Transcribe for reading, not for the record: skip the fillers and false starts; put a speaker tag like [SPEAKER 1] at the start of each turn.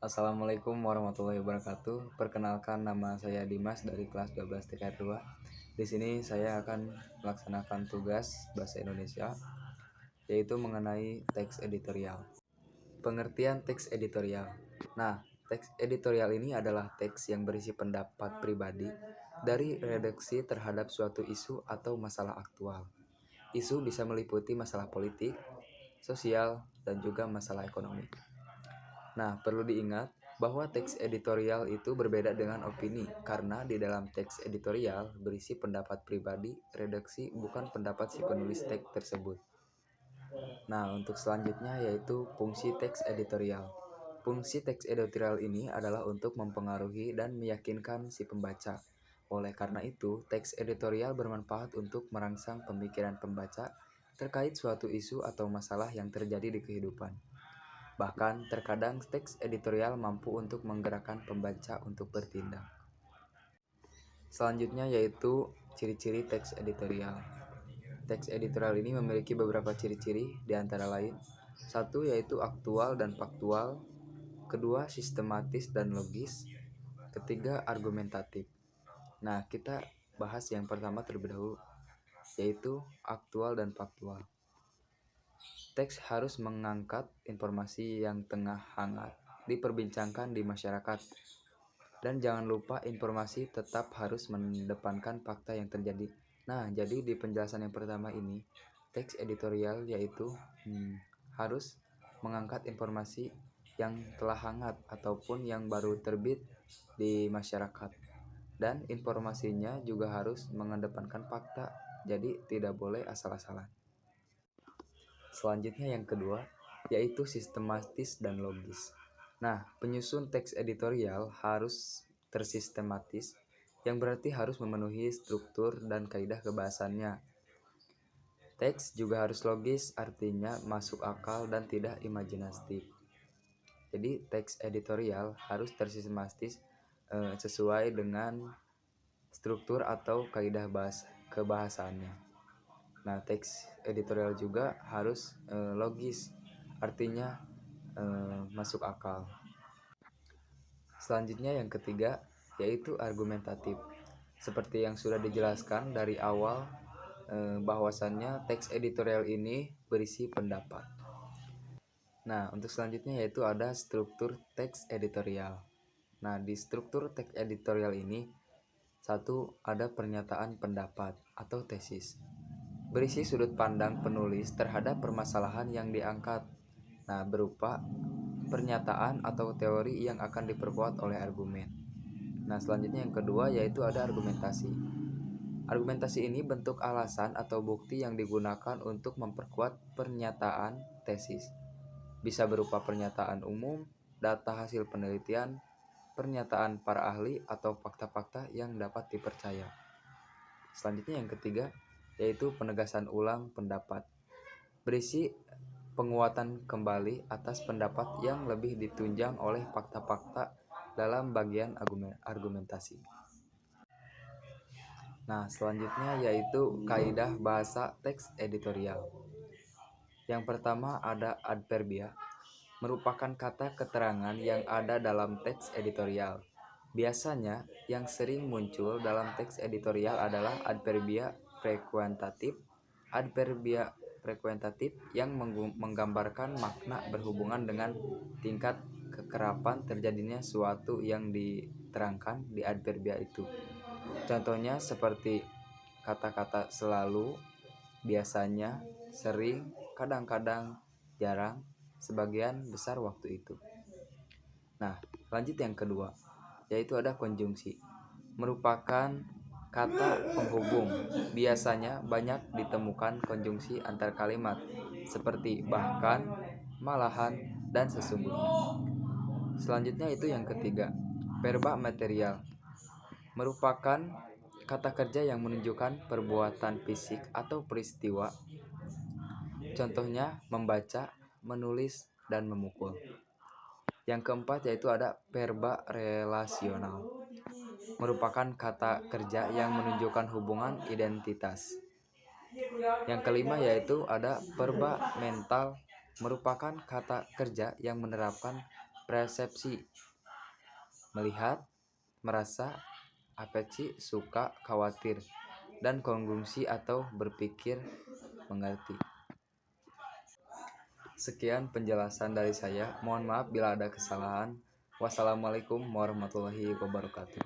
[SPEAKER 1] Assalamualaikum warahmatullahi wabarakatuh. Perkenalkan, nama saya Dimas dari kelas 12 TK 2. Di sini saya akan melaksanakan tugas bahasa Indonesia, yaitu mengenai teks editorial. Pengertian teks editorial. Nah, teks editorial ini adalah teks yang berisi pendapat pribadi dari redaksi terhadap suatu isu atau masalah aktual. Isu bisa meliputi masalah politik, sosial, dan juga masalah ekonomi. Nah, perlu diingat bahwa teks editorial itu berbeda dengan opini, karena di dalam teks editorial berisi pendapat pribadi redaksi, bukan pendapat si penulis teks tersebut. Nah, untuk selanjutnya yaitu fungsi teks editorial. Fungsi teks editorial ini adalah untuk mempengaruhi dan meyakinkan si pembaca. Oleh karena itu, teks editorial bermanfaat untuk merangsang pemikiran pembaca terkait suatu isu atau masalah yang terjadi di kehidupan. Bahkan, terkadang teks editorial mampu untuk menggerakkan pembaca untuk bertindak. Selanjutnya yaitu ciri-ciri teks editorial. Teks editorial ini memiliki beberapa ciri-ciri, di antara lain: satu yaitu aktual dan faktual, kedua sistematis dan logis, ketiga argumentatif. Nah, kita bahas yang pertama terlebih dahulu, yaitu aktual dan faktual. Teks harus mengangkat informasi yang tengah hangat diperbincangkan di masyarakat. Dan jangan lupa, informasi tetap harus mengedepankan fakta yang terjadi. Nah, jadi di penjelasan yang pertama ini, teks editorial yaitu harus mengangkat informasi yang telah hangat ataupun yang baru terbit di masyarakat. Dan informasinya juga harus mengedepankan fakta, jadi tidak boleh asal-asalan. Selanjutnya yang kedua, yaitu sistematis dan logis. Nah, penyusun teks editorial harus tersistematis, yang berarti harus memenuhi struktur dan kaidah kebahasannya. Teks juga harus logis, artinya masuk akal dan tidak imajinatif. Jadi teks editorial harus tersistematis sesuai dengan struktur atau kaidah kebahasaannya. Nah, teks editorial juga harus logis, artinya masuk akal. Selanjutnya yang ketiga, yaitu argumentatif. Seperti yang sudah dijelaskan dari awal, bahwasannya teks editorial ini berisi pendapat. Nah, untuk selanjutnya yaitu ada struktur teks editorial. Nah, di struktur teks editorial ini, satu, ada pernyataan pendapat atau tesis, berisi sudut pandang penulis terhadap permasalahan yang diangkat. Nah, berupa pernyataan atau teori yang akan diperkuat oleh argumen. Nah, selanjutnya yang kedua yaitu ada argumentasi. Argumentasi ini bentuk alasan atau bukti yang digunakan untuk memperkuat pernyataan tesis. Bisa berupa pernyataan umum, data hasil penelitian, pernyataan para ahli, atau fakta-fakta yang dapat dipercaya. Selanjutnya yang ketiga yaitu penegasan ulang pendapat, berisi penguatan kembali atas pendapat yang lebih ditunjang oleh fakta-fakta dalam bagian argumentasi. Nah, selanjutnya yaitu kaidah bahasa teks editorial. Yang pertama ada adverbia, merupakan kata keterangan yang ada dalam teks editorial. Biasanya yang sering muncul dalam teks editorial adalah adverbia frekuentatif. Adverbia frekuentatif yang menggambarkan makna berhubungan dengan tingkat kekerapan terjadinya suatu yang diterangkan di adverbia itu. Contohnya seperti kata-kata selalu, biasanya, sering, kadang-kadang, jarang, sebagian besar waktu itu. Nah, lanjut yang kedua, yaitu ada konjungsi. Merupakan kata penghubung. Biasanya banyak ditemukan konjungsi antar kalimat, seperti bahkan, malahan, dan sesungguhnya. Selanjutnya itu yang ketiga, verba material. Merupakan kata kerja yang menunjukkan perbuatan fisik atau peristiwa. Contohnya membaca, menulis, dan memukul. Yang keempat yaitu ada verba relasional. Merupakan kata kerja yang menunjukkan hubungan identitas. Yang kelima yaitu ada verba mental. Merupakan kata kerja yang menerapkan persepsi, melihat, merasa, afeksi, suka, khawatir, dan konsumsi atau berpikir, mengerti. Sekian penjelasan dari saya. Mohon maaf bila ada kesalahan. Wassalamualaikum warahmatullahi wabarakatuh.